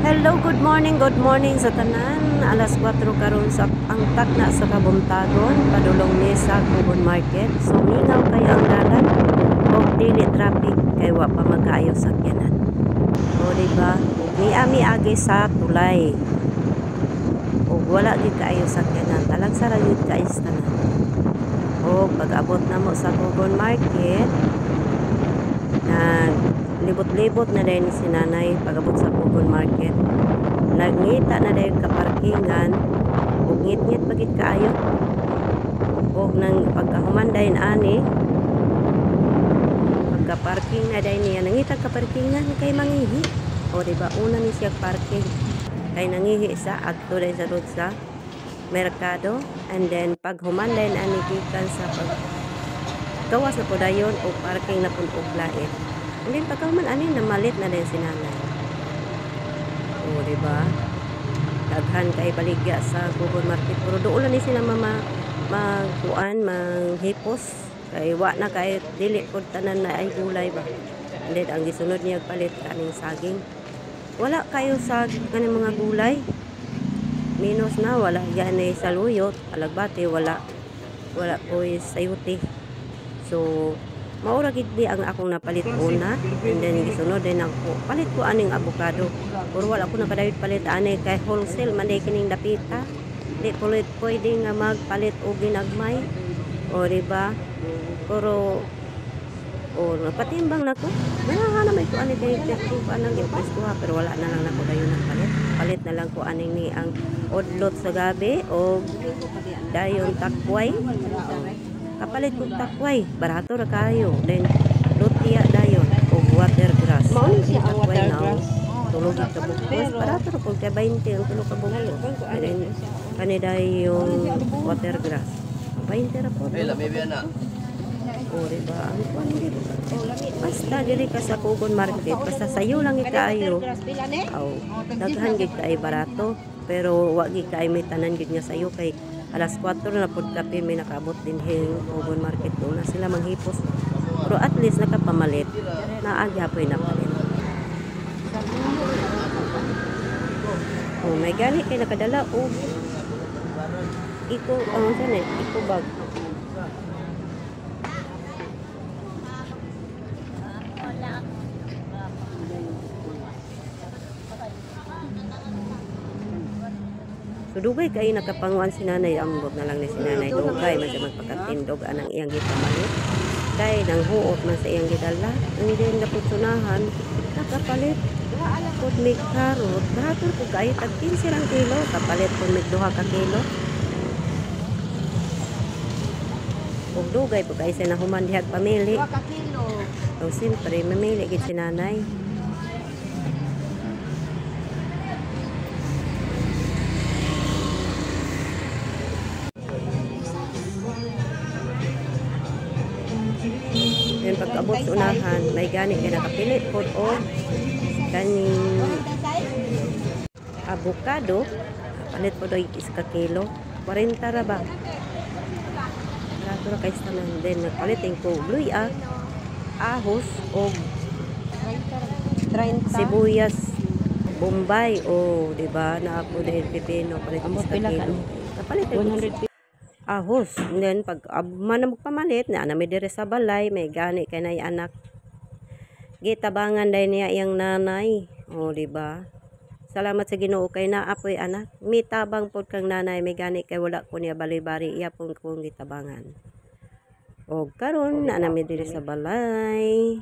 Hello, good morning sa tanan. Alas 4 karon sa ang takna sa Kabuntagon, padulong ni sa Kubon Market. So minaw kay ang dalan og dili traffic kay wa pa magkaayo sakyanan. O diba? Ug niami agi sa tulay. Ug wala gid kaayo sakyanan, talag sa ra gid kaayo sa tanan. O pag-abot namo sa Kubon Market, libot-libot na dahil si nanay pag-abot sa Kubon Market. Nagngita na dahil kaparkingan ug ngit-ngit pagit kaayo. Ug nang pagkahuman dahil ani pagka-parking na dahil niya nangita kaparkingan kay mangihi. O diba una ni siya parking kay nangihi sa adto dahil sa road sa merkado, and then paghuman dahil ani gikan sa gawas na po dayon o parking na pun og lain. And then pagkahuman ani namalit na dahil si nanay. O diba? Daghan kay baligya sa Kubon Market. Pero doon ni sila magkuan, manghipos. Kay wa na kay dili pod tanan na ay gulay ba. And then ang gisunod niya palit kaning saging. Wala kayo sa kaning mga gulay. Minus na wala yan ay saluyot, alagbate, wala ko sayuti. So maura gid di ang akong napalit una, and then gisunod din ako palit ko aning avocado. Pero wala ko nakadawit palit ani kay wholesale man day kining dapita. Di ko pwede nga magpalit og ginagmay. O diba? Pero napatimbang nako. Meron may ko ani kay ko anang gipresto ha, pero wala na lang nako dayon nagpalit. Palit na lang ko aning ni ang odlot sa gabi o dayon takway. Kapalit kong takway, barato ra kayo. Then lutia dayon o watergrass. Mao siya ang watergrass. Tulog ka bukos, barato ra pud kay 20 ang tulog ka bukos. Then kani dayon watergrass. 20 ra pud. O diba? Ang kuan dito. Basta diri ka sa Kubon Market, basta sayo lang ikaayo. Aw, daghan gid kay barato, pero wa gid kay may tanan gid nga sayo kay alas 4 na pud kape may nakaabot din hing Kubon Market doon na sila manghipos. Pero at least nakapamalit, naagi hapoy na palit. Oh, may gali kay nakadala og iko bag. So dugay kay nakapanguan si nanay, ambot na lang ni si nanay dugay man sa magpakatindog anang iyang gipamalit. Kay nang huot man sa iyang gidala, and then naputsunahan nakapalit. Pud mig karot, barato ko kay tag 15 lang kilo, kapalit pud mig 2 ka kilo. Ug dugay pud kay sa nahuman dihag pamili. 2 ka kilo. So simpre mamili gid si nanay. Then pagkabot sa unahan, may gani kay nakapili po o kaning avocado, palit po doy isa kilo, 40 ra ba? Rato ra kay tanan. Then nagpalit ko luya, ahos o 30 sibuyas Bombay o diba na ako dahil pipino palit isa kilo. Napalit ko 100 ahos. And then pag man magpamalit na may dire sa balay, may gani kay nay anak gitabangan dai niya iyang nanay. O diba? Salamat sa Ginoo kay naapoy anak. Mitabang pod kang nanay, may gani kay wala ko niya bali-bari, iya pong kong gitabangan. O karon na may dire sa balay.